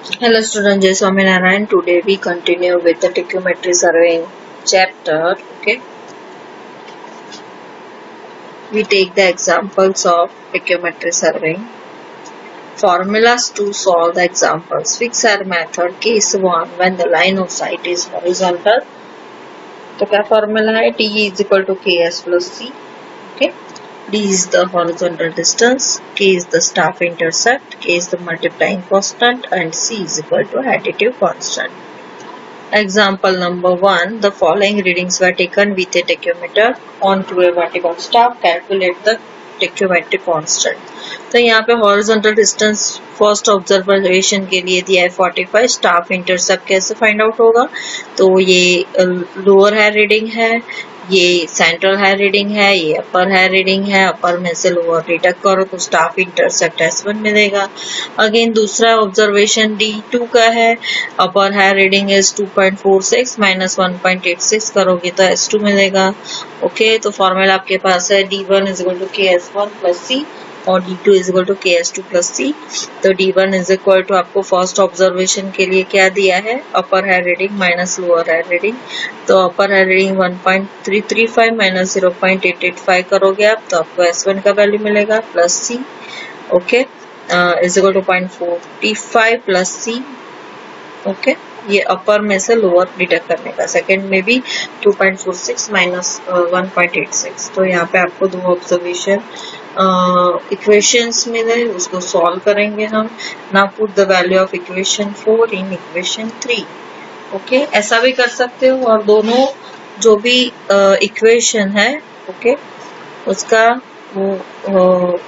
Hello student, Jay Swaminarayan. Today we continue with the tachymetry surveying chapter. Okay, we take the examples of tachymetry surveying. Formulas to solve the examples. Fix our method. Case 1, when the line of sight is horizontal. तो क्या formula है? T is equal to Ks plus C. Okay. D is the horizontal distance, K is the staff intercept, K is the multiplying constant, and C is equal to additive constant. Example number 1. The following readings were taken with a tachymeter onto a vertical staff. Calculate the tachymetric constant. तो यहाँ पे horizontal distance first observation के लिए दिया है 45. Staff intercept कैसे find out होगा? तो ये लोअर है रीडिंग है, ये सेंट्रल है रीडिंग है, ये अपर है रीडिंग है. अपर में से लोअर डिडक्ट करो तो स्टाफ इंटरसेप्ट S1 मिलेगा. अगेन दूसरा ऑब्जर्वेशन D2 का है. Upper hair reading is 2.46 minus 1.86 करोगे तो S2 मिलेगा. ओके, तो फॉर्मूला आपके पास है D1 is equal to KS1 plus C और D2 is equal to KS2 plus C. तो D1 इज इक्वल टू आपको फर्स्ट ऑब्जर्वेशन के लिए क्या दिया है? Upper hair reading minus lower hair reading. तो अपर है रीडिंग 1.335 माइनस 0.885 करोगे आप तो आपको S1 का वैल्यू मिलेगा plus C. Okay, is equal to 0.45 plus C. Okay, ये अपर में से लोअर डिडक्ट करने का. सेकंड में भी 2.46 माइनस 1.86. तो यहाँ पे आपको दो ऑब्जर्वेशन इक्वेशंस मिले, उसको सॉल्व करेंगे हम. Now put the value of equation 4 in equation 3. Okay, ऐसा भी कर सकते हो और दोनों जो भी इक्वेशन है ओके उसका वो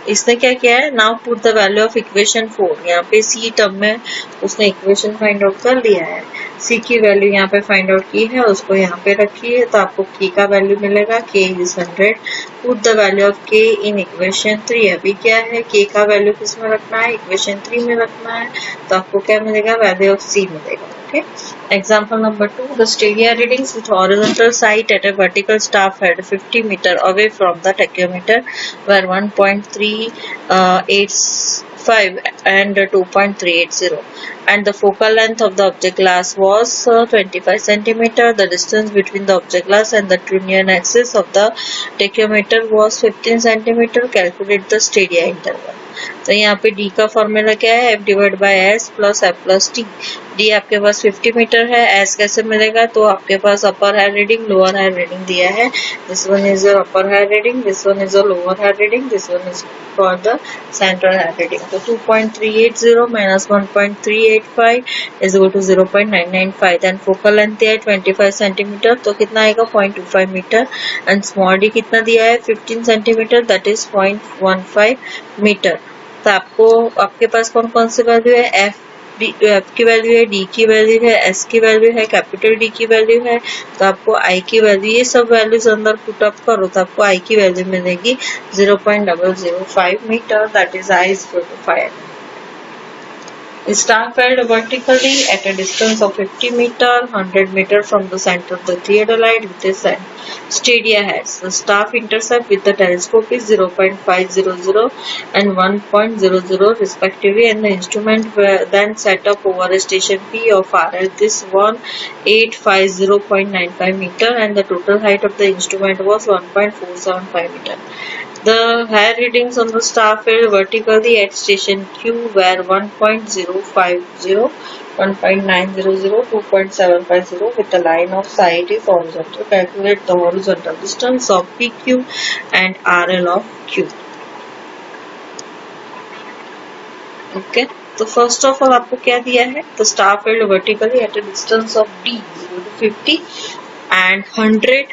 इसने क्या किया है? Now put the value of equation 4. यहाँ पे सी टर्म में उसने इक्वेशन फाइंड आउट कर लिया है. सी की वैल्यू यहाँ पे फाइंड आउट की है, उसको यहाँ पे रखी है तो आपको के का वैल्यू मिलेगा. के is 100. Put the value of के इन इक्वेशन 3. अभी क्या है? के का वैल्यू किस में रखना है? इक्वेशन 3 में रखना है. तो आपको क्या मिलेगा? वैल्यू ऑफ सी मिलेगा. Okay. Example number 2. The stadia readings with horizontal sight at a vertical staff head 50 meter away from the tachymeter were 1.385 and 2.380 and the focal length of the object glass was 25 centimeter. The distance between the object glass and the trunnion axis of the tachymeter was 15 centimeter. Calculate the stadia interval. तो यहाँ पे D का formula क्या है? F divide by S plus F plus T. D आपके पास 50 metre है. S कैसे मिलेगा? तो आपके पास upper high reading lower high reading दिया है. This one is upper high reading, this one is lower high reading, this one is for the central high reading. तो 2.380 minus 1.385 is equal to 0.995. Then focal length दिया है 25 centimetre तो कितना आएगा? 0.25 metre. And small D कितना दिया है? 15 centimetre that is 0.15 metre. तो आपको आपके पास कौन कौन सी वैल्यू है? एफ की वैल्यू है, डी की वैल्यू है, एस की वैल्यू है, कैपिटल डी की वैल्यू है. तो आपको आई की वैल्यू, ये सब वैल्यूज अंदर पुट अप करो तो आपको आई की वैल्यू मिलेगी 0.005 metre. That is I is equal to 5. Staff held vertically at a distance of 50 meter, 100 meter from the center of the theodolite with a stadia heads. The staff intercept with the telescope is 0.500 and 1.00 respectively, and the instrument were then set up over a station P of RL. This 1850.95 meter and the total height of the instrument was 1.475 meter. The higher readings on the staff held vertically at station Q were 1.050, 1.900, 2.750 with the line of sight is horizontal. Calculate the horizontal distance of PQ and RL of Q. Okay. तो first of all आपको क्या दिया है? The staff held vertically at a distance of D equal to 50 and 100.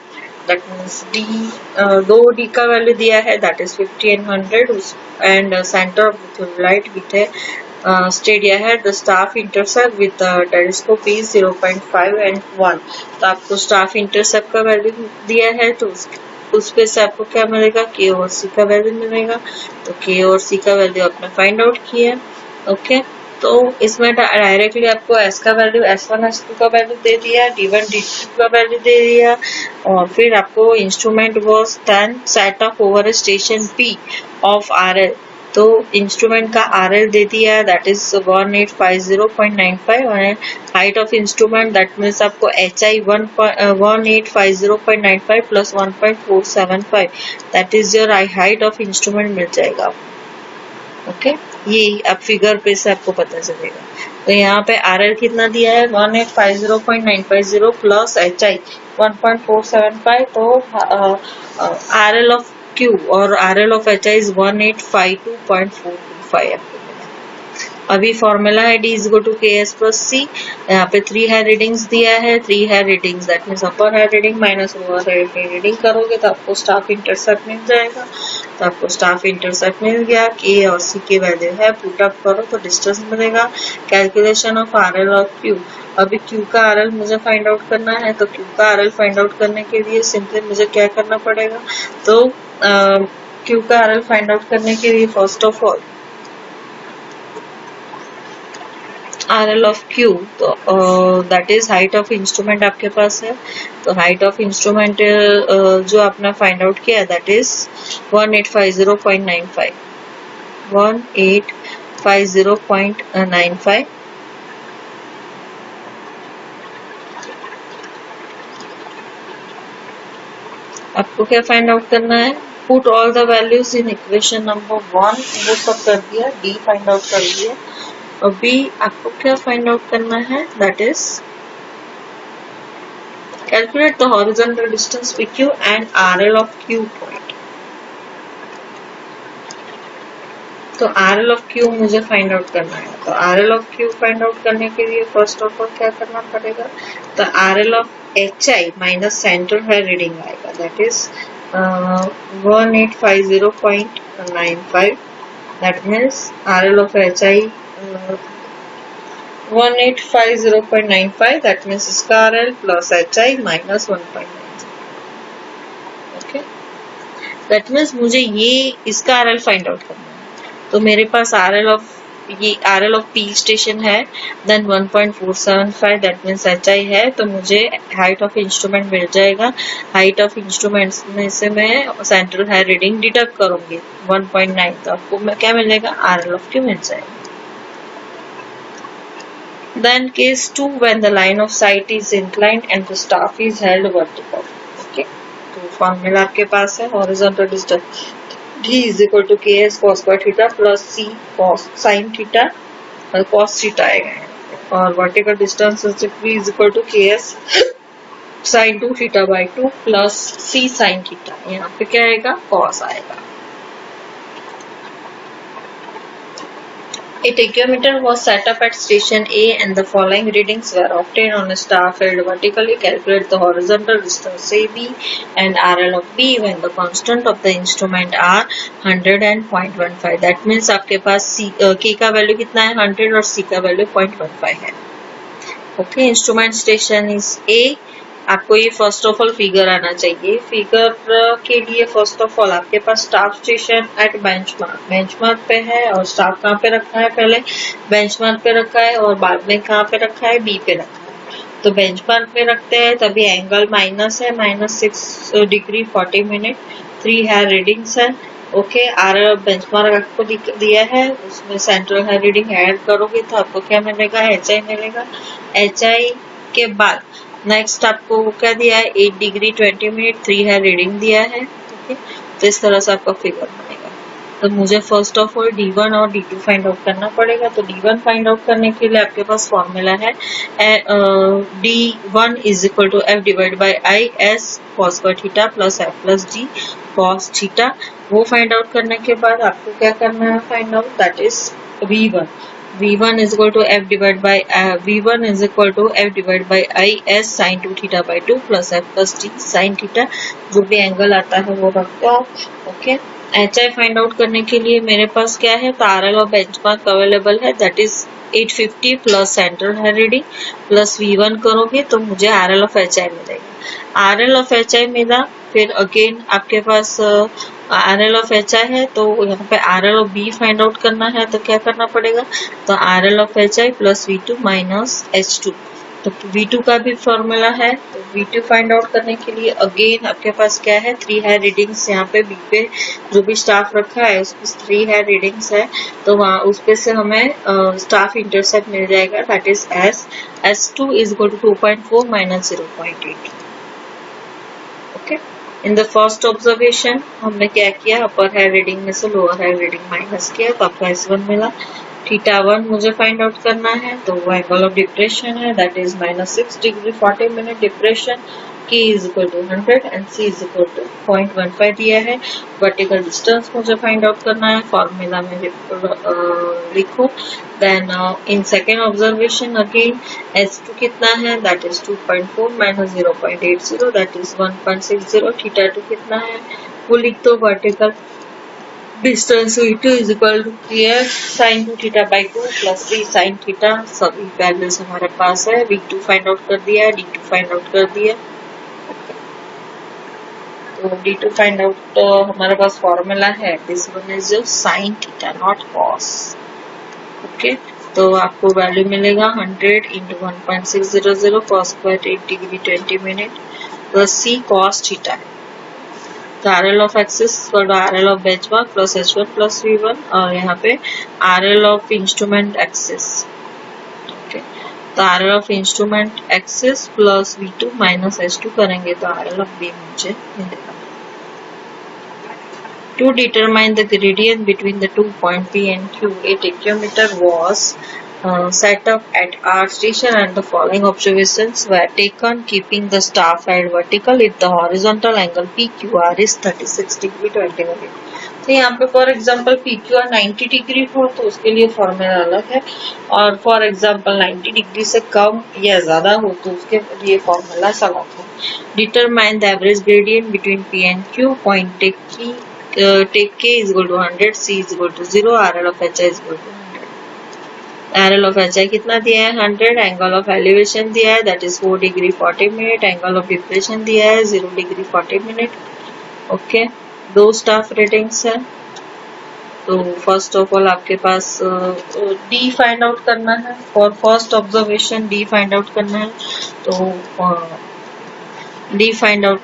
That means D, दो D का value दिया है that is 50 and 100 and center of the light with a stadia head. The staff intercept with the telescope is 0.5 and 1. तो आपको staff intercept का value दिया है तो उस पे से आपको क्या मिलेगा? K और C का वैल्यू मिलेगा. तो K और C का वैल्यू आपने फाइंड आउट किया. ओके, तो इसमें डायरेक्टली आपको S का वैल्यू S1 S2 का वैल्यू दे दिया, D1 D2 का वैल्यू दे दिया और फिर आपको instrument was then set up over station P of RL तो इंस्ट्रूमेंट का RL दे दिया है, दैट इज 1850.95 और height of instrument that means आपको HI 1850.95 plus 1.475 that is your height of instrument मिल जाएगा। ओके, ये अब फिगर पे से आपको पता चलेगा। तो यहाँ पे RL कितना दिया है 1850.950 प्लस HI 1.475, तो RL ऑफ Q और RL ऑफ HI इज 1852.425 आपको मिला। अभी फॉर्मूला है D is equal to KS plus C। यहाँ पे 3 है रीडिंग्स दिया है, 3 है readings that means upper hair reading minus lower hair reading करोगे तो आपको स्टाफ इंटरसेप्ट मिल जाएगा। तो आपको स्टाफ इंटरसेप्ट मिल गया, K और C की वैल्यू है, पुट अप करो तो डिस्टेंस मिलेगा। कैलकुलेशन ऑफ RL और Q, अभी Q का RL मुझे फाइंड आउट करना है, तो Q का RL फाइंड आउट करने के लिए सिंपली मुझे क्या करना पड़ेगा, तो Q का RL फाइंड आउट करने के लिए first of all RL of Q, तो that is height of instrument आपके पास है, तो हाइट ऑफ इंस्ट्रूमेंट जो आपने फाइंड आउट किया दैट इज 1850.95 1850.95। आपको क्या फाइंड आउट करना है, put all the values in equation number 1, वो सब कर दिया, D फाइंड आउट कर दिया। अभी आपको क्या फाइंड आउट करना है, that is calculate the horizontal distance PQ and RL of Q point. तो RL ऑफ Q मुझे फाइंड आउट करना है, तो RL of Q find out करने के लिए फर्स्ट ऑफ ऑल क्या करना पड़ेगा, तो RL of HI minus centre है रीडिंग आएगा, that is 1850.95, that means RL of HI 1850.95, that means इसका RL plus HI minus 1.9। Okay, that means मुझे ये इसका RL फाइंड आउट करना है, तो मेरे पास RL ऑफ P स्टेशन है, देन 1.475 दैट मीन्स HI है, तो मुझे हाइट ऑफ इंस्ट्रूमेंट मिल जाएगा। हाइट ऑफ इंस्ट्रूमेंट में से मैं सेंट्रल हाई रीडिंग डिडक्ट करूंगी 1.9, तो आपको क्या मिलेगा, RL ऑफ Q मिल जाएगा। Then case 2, when the line of sight is inclined and the staff is held vertical. Okay, तो फॉर्मूला आपके पास है horizontal distance D is equal to KS cos square theta plus C cos sin theta और cos theta आएगा, और vertical distance is equal to KS sin 2 theta by 2 plus C sin theta, यहाँ पे क्या आएगा, cos आएगा। A tachometer was set up at station A and the following readings were obtained on a staff held vertically. Calculate the horizontal distance AB and RL of B when the constant of the instrument are 100 and 0.15. That means आपके पास K का value कितना है 100 और C का value 0.15 है। Okay, instrument station is A। आपको ये first of all figure आना चाहिए। फिगर के लिए फर्स्ट ऑफ ऑल आपके पास स्टाफ स्टेशन एट बेंचमार्क पे है, और स्टाफ कहाँ पे रखा है, पहले बेंचमार्क पे रखा है और बाद में कहाँ पे रखा है, बी पे रखा है। तो बेंचमार्क पे रखते हैं तभी एंगल माइनस है, -6 डिग्री 40 मिनट, 3 है रीडिंग्स है। ओके, RL बेंचमार्क आपको दिया है, उसमें सेंट्रल है रीडिंग ऐड करोगे तो आपको क्या मिलेगा, HI मिलेगा। HI के बाद नेक्स्ट आपको क्या दिया है, 8 डिग्री 20 मिनट, 3 है रीडिंग दिया है। ओके, तो इस तरह से आपका फिगर बनेगा। तो मुझे फर्स्ट ऑफ ऑल D1 और D2 फाइंड आउट करना पड़ेगा। तो D1 फाइंड आउट करने के लिए आपके पास फॉर्मूला है D1 is equal to F divide by I S cos square theta plus F plus G cos theta. वो फाइंड आउट करने के बाद आपको क्या करना है find out, that is V1 is equal to F divided by I S sin 2 theta by 2 plus F plus T sin theta, जो भी एंगल आता है वो रखते हो आप। ओके, HI फाइंड आउट करने के लिए मेरे पास क्या है, तो RL और बेंचमार्क अवेलेबल है, दैट इज 850 प्लस सेंट्रल है रीडिंग प्लस V1 करोगे तो मुझे RL ऑफ HI मिलेगा। RL ऑफ HI मिला, फिर अगेन आपके पास RL ऑफ HI है, तो यहाँ पे RL of B find out करना है, तो क्या करना पड़ेगा, तो RL of HI plus V2 minus H2 तो V2 का भी फॉर्मूला है। तो V2 फाइंड आउट करने के लिए अगेन आपके पास क्या है, 3 है रीडिंग्स। यहाँ पे B पे जो भी स्टाफ रखा है उसकी 3 है रीडिंग्स है, तो वहाँ उस पे से हमें स्टाफ इंटरसेप्ट मिल जाएगा, that is S2 is equal to 2.4 minus 0.8। Okay, in the first observation हमने क्या किया, अपर हायर रीडिंग में से लोअर हायर रीडिंग माइनस किया, तो आपको S1 मिला। θ1 मुझे फाइंड आउट करना है, तो वो एंगल ऑफ डिप्रेशन है, that is -6 degree 40 minute depression. K is equal to 100 and C is equal to 0.15 दिया है। वर्टिकल डिस्टेंस मुझे फाइंड आउट करना है, फॉर्मूला में लिखो। Then in second observation again S2 कितना है, that is 2.4 minus 0.80, that is 1.60। θ2 कितना है वो लिख दो। Vertical distance V2 is equal to KX sin 2θ by 2 plus C sin θ, सभी वैल्यूज हमारे पास है। V2 फाइंड आउट कर दिया है, D2 फाइंड आउट कर दिया। तो D2 फाइंड आउट हमारे पास फॉर्मूला है, दिस वन इज जो sin θ नॉट cos। ओके, तो आपको वैल्यू मिलेगा 100 into 1.600 cos square 8 degree 20 minute plus C cos θ। तो RL of axis RL of benchmark plus H1 plus V1, और यहाँ पे RL of instrument axis. Okay, तो RL of instrument axis plus V2 minus H2 करेंगे तो RL of B मुझे मिलेगा। To determine the gradient between the 2 point P and Q, a tachymeter was set up at our station and the following observations were taken keeping the staff head vertical if the horizontal angle PQR is 36 degree 20 minute। तो यहाँ पे for example PQR 90 degree हो तो उसके लिए formula अलग है, और फॉर एग्जाम्पल 90 डिग्री से कम या ज्यादा हो तो उसके लिए फॉर्मूला अलग है। Determine the average gradient between P and Q, point take K is equal to 100, C is equal to 0, RL of HI is equal to 100। RL of HI कितना दिया है 100, एंगल ऑफ एलिवेशन दिया है that is 4 degree 40 minute, angle of depression दिया है 0 degree 40 minute. Okay, दो staff ratings है। तो फर्स्ट ऑफ ऑल आपके पास D फाइंड आउट करना है, for first observation D find out करना है। तो D find out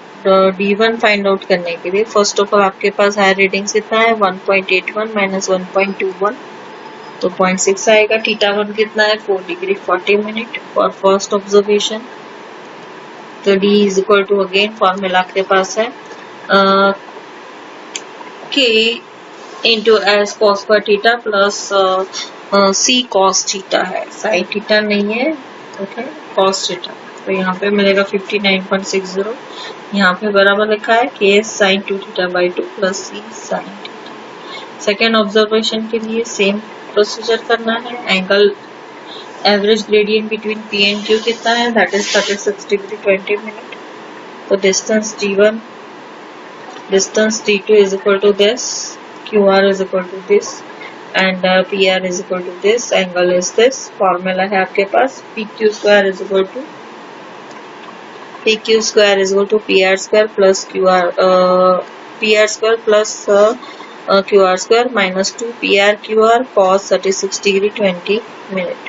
D1 find out करने के लिए फर्स्ट ऑफ ऑल आपके पास हायर रीडिंग कितना है 1.81 माइनस 1.21, तो 0.6 आएगा। θ1 कितना है 4 degree 40 minute for first observation. तो D is equal to again formula आपके पास है K into S cos square θ plus C cos θ है, sin θ नहीं है। ओके, cos θ, तो यहाँ पे मिलेगा 59.60। यहाँ पे बराबर लिखा है KS sin 2θ by 2 plus C sin θ। Second observation के लिए सेम प्रोसीजर करना है। Angle average gradient between P and Q कितना है, दैट इज 36 डिग्री 20 मिनट। तो distance D1, distance D2 is equal to this, QR is equal to this and PR is equal to this, angle is this. Formula है आपके पास PQ square is equal to PQ square is equal to PR square plus PR square plus QR square minus 2 PR QR cos 36 degree 20 minute।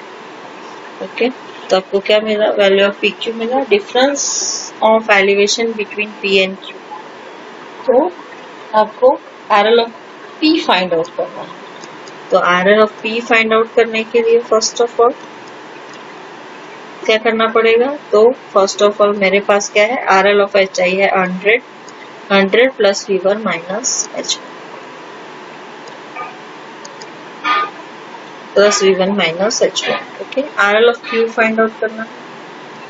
Okay, तो आपको क्या मिला, value of PQ मिला, difference of elevation between P and Q। तो आपको RL of P find out करना है। तो RL of P find out करने के लिए फर्स्ट ऑफ ऑल क्या करना पड़ेगा, तो फर्स्ट ऑफ ऑल मेरे पास क्या है RL ऑफ HI है 100 plus V1 minus H1 plus V1 minus H1। Okay, RL of Q find out करना है।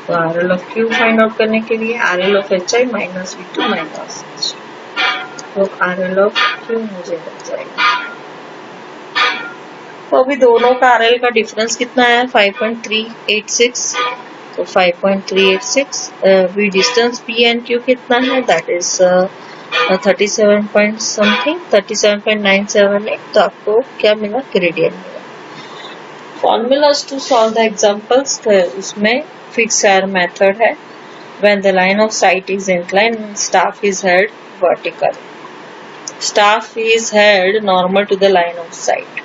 तो RL of Q find out करने के लिए RL of HI minus V2 minus H, तो RL ऑफ Q मुझे मिल जाएगा। तो अभी दोनों का RL का डिफरेंस कितना है 5.386, तो 5.386 भी डिस्टेंस P एंड Q कितना है, दैट इज 37 पॉइंट समथिंग 37.978। तो आपको क्या मिला, ग्रेडियंट मिला। Formulas to solve the examples, उसमें फिक्स एयर मेथड है। When the line of sight is inclined, staff is held vertical, staff is held normal to the line of sight.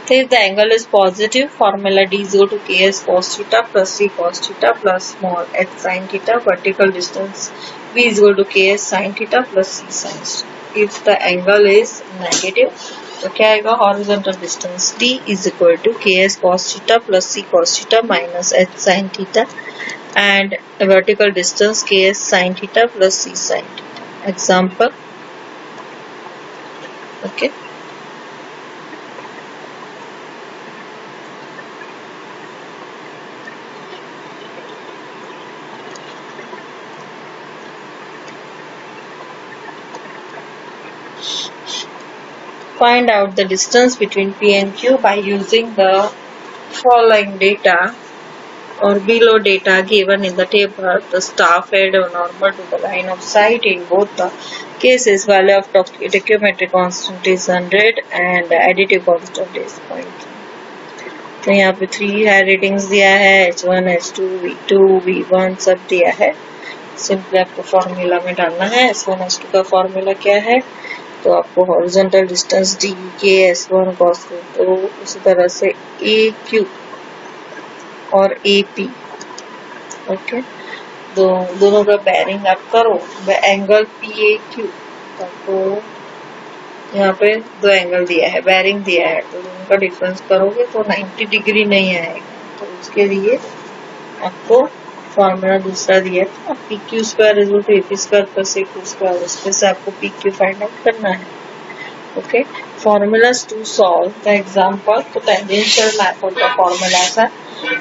So if the angle is positive, formula D is equal to ks cos theta plus c cos theta plus small h sin theta. Vertical distance V is equal to ks sin theta plus c sin theta. If the angle is negative, तो क्या आएगा? Horizontal distance D is equal to ks cos theta plus c cos theta minus h sin theta, and vertical distance ks sin theta plus c sin theta. Example. Okay. Find out the distance between P and Q by using the following data or below data given in the table. The staff head normal to the line of sight. In both the cases, value of tachymetry constant is 100 and additive constant is 0.3. तो यहाँ पे 3 है, readings दिया है, H1, H2, V2, V1 सब दिया है. Simply आपको फॉर्मूला में डालना है. S1, S2 का फॉर्मूला क्या है? तो आपको हॉरिजॉन्टल डिस्टेंस डी के S1 cos, तो उसी तरह से AQ और AP. ओके, दोनों का बेरिंग आप करो. एंगल PAQ, आपको यहाँ पे दो एंगल दिया है, बेरिंग दिया है, तो दोनों का डिफरेंस करोगे तो 90 डिग्री नहीं आएगा. तो उसके लिए आपको फॉर्मूला दूसरा दिया है, PQ square is equal to AP square plus AQ square. उसमें से आपको PQ फाइंड आउट करना है. Okay, formulas to solve the example. तो tangential method का formulas है.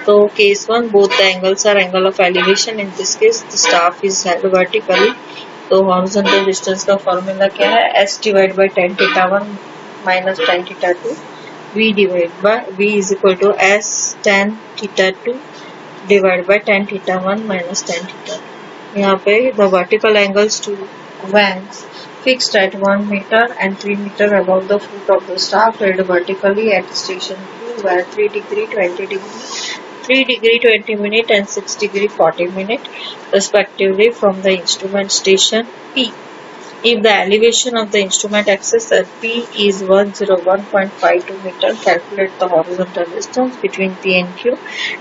तो case 1, both the angles are angle of elevation. In this case, the staff is held vertically. तो horizontal distance का formula क्या है? S divided by tan theta 1 minus tan theta 2. V divided by V is equal to S tan theta 2 divided by tan theta 1 minus tan theta 2. यहाँ पे the vertical angles to vanes fixed at 1 meter and 3 meter above the foot of the staff held vertically at station Q where 3 degree 20 degree 3 degree 20 minute and 6 degree 40 minute respectively from the instrument station P. If the elevation of the instrument axis at P is 101.52 meter, calculate the horizontal distance between P and Q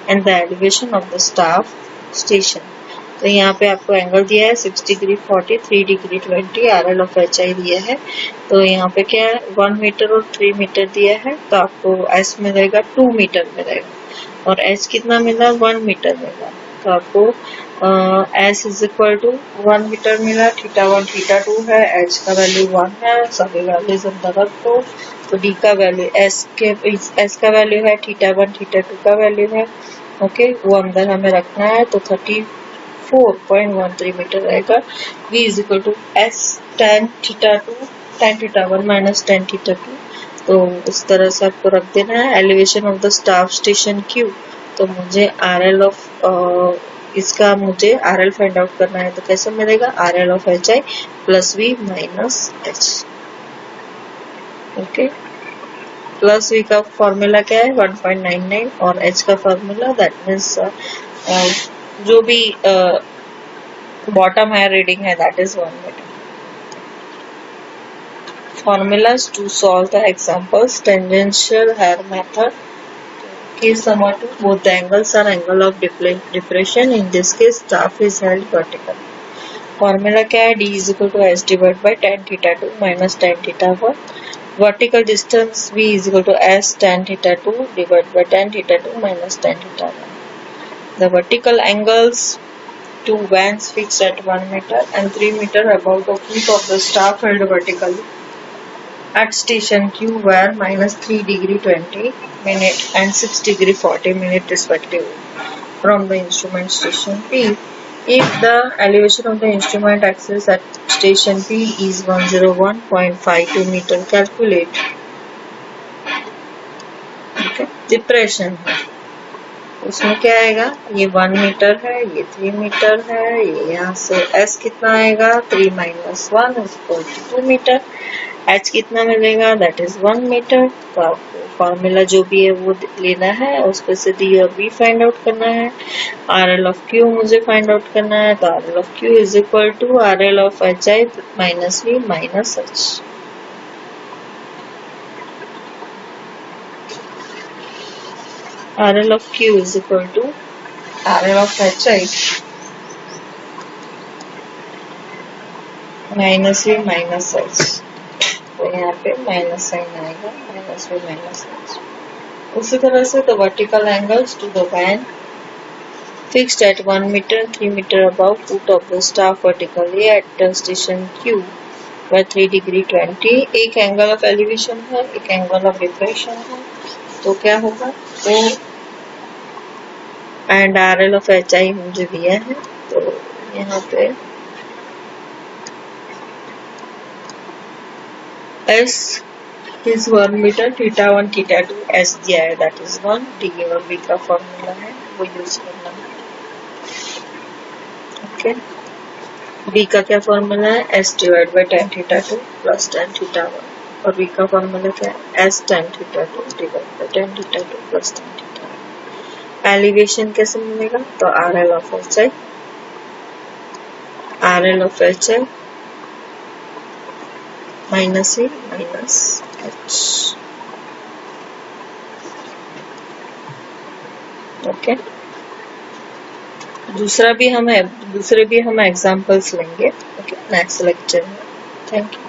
and the elevation of the staff station. तो यहाँ पे आपको angle दिया है 6 degree 40, 3 degree 20, RL of HI दिया है. तो यहाँ पे क्या है? 1 मीटर और 3 मीटर दिया है, तो आपको S मिलेगा 2 मीटर मिलेगा और H कितना मिला? 1 मीटर मिला. तो आपको S is equal to 1 metre मिला, थीटा 1 थीटा 2 है, H का वैल्यू 1 है, सभी वैल्यूज अंदर रखो. तो D का वैल्यू S का वैल्यू है, थीटा 1 थीटा 2 का वैल्यू है. ओके, वो अंदर हमें रखना है. तो 34.13 मीटर रहेगा. V is equal to S tan theta 2 tan theta 1 minus tan theta 2. तो इस तरह से आपको रख देना है. Elevation of the staff station Q, तो मुझे RL ऑफ इसका मुझे RL फाइंड आउट करना है. तो कैसे मिलेगा? RL of HI plus V minus H. Okay, plus V का फॉर्मूला क्या है? 1.99 और H का फॉर्मूला दैट मीन्स जो भी बॉटम है रीडिंग है that is 1 metre. Formulas to solve the examples. Tangential hair method. Case number 2, both the angles are angle of depression. In this case, staff is held vertical. Formula क्या है? D is equal to S divided by tan theta 2 minus tan theta 1. Vertical distance V is equal to S tan theta 2 divided by tan theta 2 minus tan theta 1. The vertical angles to vanes fixed at 1 meter and 3 meter above the foot of the staff held vertically at station Q were minus 3 degree 20 minute and 6 degree 40 minute respectively from the instrument station P. If the elevation of the instrument axis at station P is 101.52 meter, calculate. Okay, depression. उसमें क्या आएगा? ये 1 metre है, ये 3 metre है, ये यहाँ से S कितना आएगा? 3 minus 1 is equal to 2 metre. H कितना मिलेगा? That is 1 metre. तो आपको फॉर्मूला जो भी है वो लेना है, उसको से D और V फाइंड आउट करना है. RL ऑफ Q मुझे फाइंड आउट करना है. तो RL of Q is equal to RL of HI minus V minus H. RL of Q is equal to RL of HI minus V minus H, तो यहाँ पे minus sign आएगा, minus V minus H। उसी तरह से the vertical angles to the van fixed at 1 meter and 3 meter above foot of the staff vertically at the station Q by 3 degree 20, एक angle of elevation है, एक angle of depression है, तो क्या होगा, तो एंड RL ऑफ HI मुझे दिया है, तो यहाँ पे S is 1 meter, theta 1 theta 2 S दिया है, that is 1, D और B का फॉर्मूला है वो यूज करना है। ओके, B का क्या फॉर्मूला है, S divide by tan theta 2 plus tan theta 1, और B का फॉर्मूला क्या है, S tan theta 2 divide by tan theta 2 plus tan theta 1। Elevation कैसे मिलेगा, तो RL of HI minus E minus H। Okay, दूसरे भी हम एग्जांपल्स लेंगे, ओके, नेक्स्ट लेक्चर में। Thank you.